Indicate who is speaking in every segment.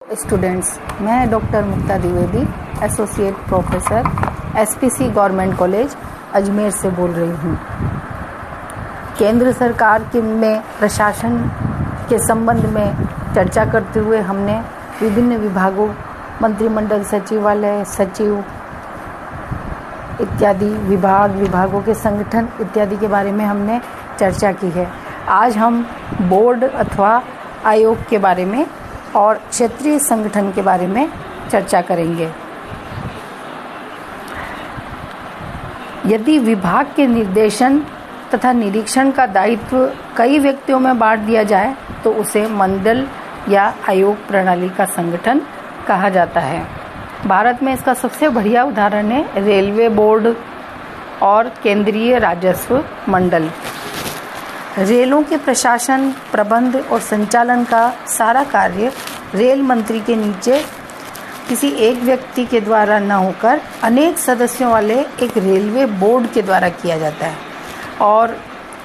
Speaker 1: Students, मैं doctor Mukta Dwivedi, associate professor SPC government college Ajmer से बोल रही हूँ। केंद्र सरकार में प्रशासन के संबंध में चर्चा करते हुए हमने विभिन्न विभागों, मंत्रिमंडल सचिवालय, सचिव इत्यादि विभागों के संगठन इत्यादि के बारे में हमने चर्चा की है। आज हम बोर्ड अथवा आयोग के बारे में और क्षेत्रीय संगठन के बारे में चर्चा करेंगे। यदि विभाग के निर्देशन तथा निरीक्षण का दायित्व कई व्यक्तियों में बांट दिया जाए तो उसे मंडल या आयोग प्रणाली का संगठन कहा जाता है। भारत में इसका सबसे बढ़िया उदाहरण है रेलवे बोर्ड और केंद्रीय राजस्व मंडल। रेलों के प्रशासन, प्रबंध और संचालन का सारा कार्य रेल मंत्री के नीचे किसी एक व्यक्ति के द्वारा न होकर अनेक सदस्यों वाले एक रेलवे बोर्ड के द्वारा किया जाता है। और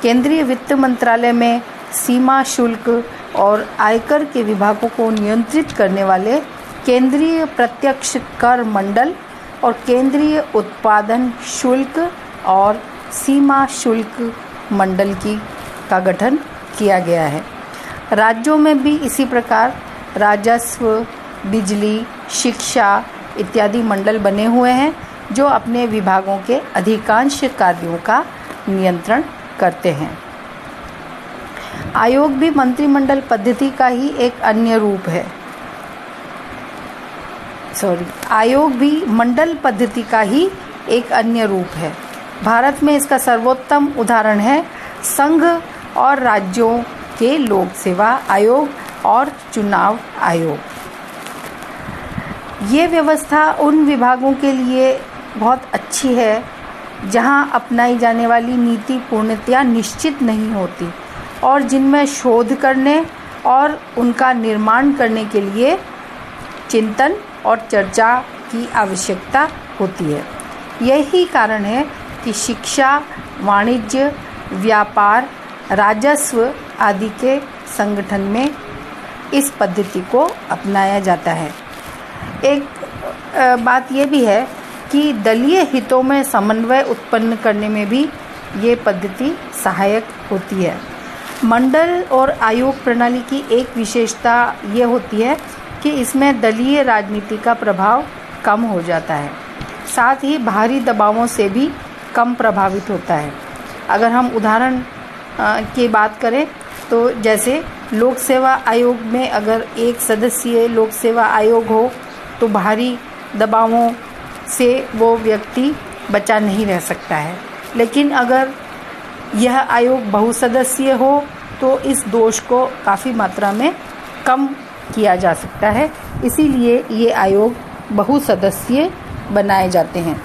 Speaker 1: केंद्रीय वित्त मंत्रालय में सीमा शुल्क और आयकर के विभागों को नियंत्रित करने वाले केंद्रीय प्रत्यक्ष कर मंडल और केंद्रीय उत्पादन शुल्क और सीमा शुल्क मंडल का गठन किया गया है। राज्यों में भी इसी प्रकार राजस्व, बिजली, शिक्षा इत्यादि मंडल बने हुए हैं जो अपने विभागों के अधिकांश कार्यों का नियंत्रण करते हैं। आयोग भी मंत्रिमंडल पद्धति का ही एक अन्य रूप है। आयोग भी मंडल पद्धति का ही एक अन्य रूप है। भारत में इसका सर्वोत्तम उदाहरण है संघ और राज्यों के लोक सेवा आयोग और चुनाव आयोग। ये व्यवस्था उन विभागों के लिए बहुत अच्छी है जहां अपनाई जाने वाली नीति पूर्णतया निश्चित नहीं होती और जिनमें शोध करने और उनका निर्माण करने के लिए चिंतन और चर्चा की आवश्यकता होती है। यही कारण है कि शिक्षा, वाणिज्य, व्यापार, राजस्व आदि के संगठन में इस पद्धति को अपनाया जाता है। एक बात यह भी है कि दलीय हितों में समन्वय उत्पन्न करने में भी ये पद्धति सहायक होती है। मंडल और आयोग प्रणाली की एक विशेषता ये होती है कि इसमें दलीय राजनीति का प्रभाव कम हो जाता है, साथ ही बाहरी दबावों से भी कम प्रभावित होता है। अगर हम उदाहरण की बात करें तो जैसे लोक सेवा आयोग में अगर एक सदस्यीय लोक सेवा आयोग हो तो बाहरी दबावों से वो व्यक्ति बचा नहीं रह सकता है, लेकिन अगर यह आयोग बहुसदस्यीय हो तो इस दोष को काफ़ी मात्रा में कम किया जा सकता है। इसीलिए ये आयोग बहुसदस्यीय बनाए जाते हैं।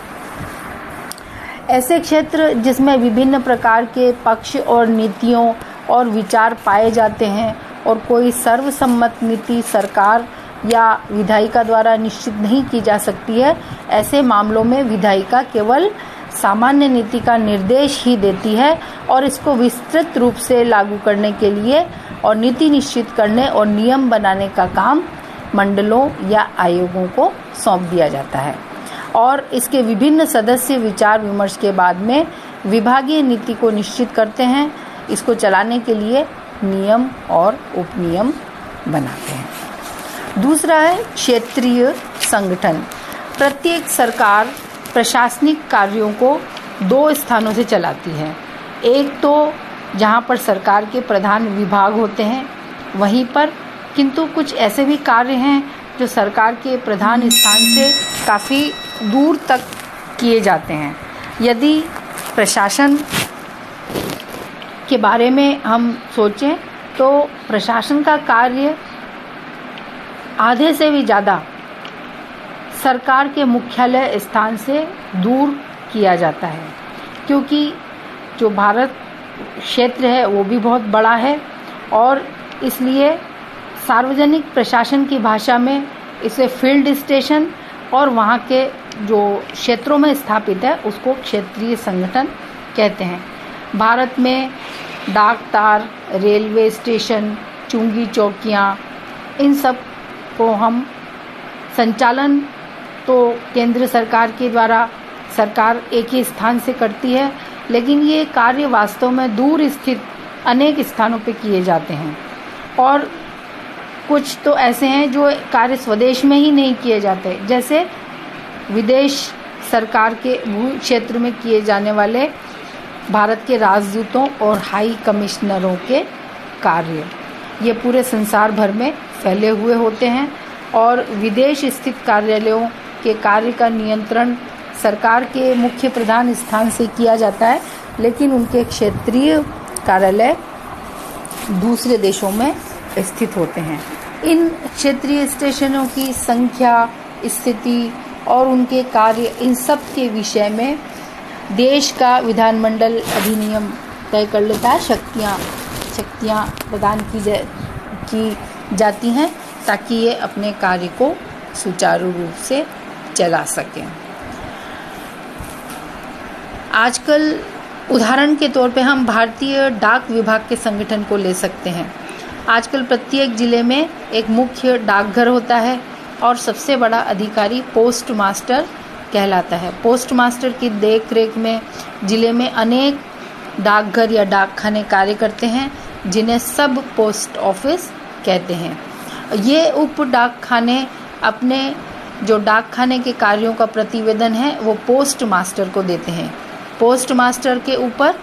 Speaker 1: ऐसे क्षेत्र जिसमें विभिन्न प्रकार के पक्ष और नीतियों और विचार पाए जाते हैं और कोई सर्वसम्मत नीति सरकार या विधायिका द्वारा निश्चित नहीं की जा सकती है, ऐसे मामलों में विधायिका केवल सामान्य नीति का निर्देश ही देती है और इसको विस्तृत रूप से लागू करने के लिए और नीति निश्चित करने और नियम बनाने का काम मंडलों या आयोगों को सौंप दिया जाता है। और इसके विभिन्न सदस्य विचार विमर्श के बाद में विभागीय नीति को निश्चित करते हैं, इसको चलाने के लिए नियम और उपनियम बनाते हैं। दूसरा है क्षेत्रीय संगठन। प्रत्येक सरकार प्रशासनिक कार्यों को दो स्थानों से चलाती है। एक तो जहां पर सरकार के प्रधान विभाग होते हैं वहीं पर, किंतु कुछ ऐसे भी कार्य हैं जो सरकार के प्रधान स्थान से काफ़ी दूर तक किए जाते हैं। यदि प्रशासन के बारे में हम सोचें तो प्रशासन का कार्य आधे से भी ज़्यादा सरकार के मुख्यालय स्थान से दूर किया जाता है, क्योंकि जो भारत क्षेत्र है वो भी बहुत बड़ा है और इसलिए सार्वजनिक प्रशासन की भाषा में इसे फील्ड स्टेशन और वहाँ के जो क्षेत्रों में स्थापित है उसको क्षेत्रीय संगठन कहते हैं। भारत में डाक तार, रेलवे स्टेशन, चुंगी चौकियाँ, इन सब को हम संचालन तो केंद्र सरकार के द्वारा सरकार एक ही स्थान से करती है, लेकिन ये कार्य वास्तव में दूर स्थित अनेक स्थानों पे किए जाते हैं। और कुछ तो ऐसे हैं जो कार्य स्वदेश में ही नहीं किए जाते, जैसे विदेश सरकार के भू क्षेत्र में किए जाने वाले भारत के राजदूतों और हाई कमिश्नरों के कार्य, ये पूरे संसार भर में फैले हुए होते हैं। और विदेश स्थित कार्यालयों के कार्य का नियंत्रण सरकार के मुख्य प्रधान स्थान से किया जाता है, लेकिन उनके क्षेत्रीय कार्यालय दूसरे देशों में स्थित होते हैं। इन क्षेत्रीय स्टेशनों की संख्या, स्थिति और उनके कार्य, इन सब के विषय में देश का विधानमंडल अधिनियम तय कर लेता है। शक्तियाँ प्रदान की जाती हैं ताकि ये अपने कार्य को सुचारू रूप से चला सकें। आजकल उदाहरण के तौर पे हम भारतीय डाक विभाग के संगठन को ले सकते हैं। आजकल प्रत्येक जिले में एक मुख्य डाकघर होता है और सबसे बड़ा अधिकारी पोस्ट मास्टर कहलाता है। पोस्ट मास्टर की देखरेख में जिले में अनेक डाकघर या डाकखाने कार्य करते हैं, जिन्हें सब पोस्ट ऑफिस कहते हैं। ये उप डाकखाने अपने जो डाकखाने के कार्यों का प्रतिवेदन है वो पोस्ट मास्टर को देते हैं। पोस्ट मास्टर के ऊपर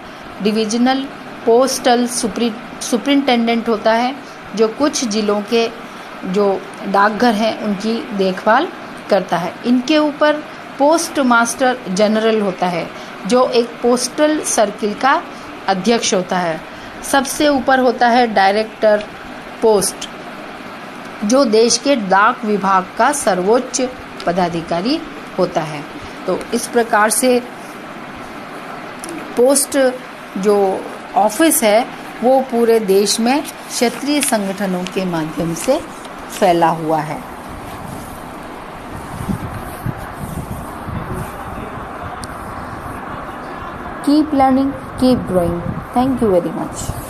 Speaker 1: डिविजनल पोस्टल सुपरिंटेंडेंट होता है, जो कुछ जिलों के जो डाकघर हैं उनकी देखभाल करता है। इनके ऊपर पोस्ट मास्टर जनरल होता है, जो एक पोस्टल सर्किल का अध्यक्ष होता है। सबसे ऊपर होता है डायरेक्टर पोस्ट, जो देश के डाक विभाग का सर्वोच्च पदाधिकारी होता है। तो इस प्रकार से पोस्ट जो ऑफिस है वो पूरे देश में क्षेत्रीय संगठनों के माध्यम से फैला हुआ है। Keep learning, keep growing. Thank you very much.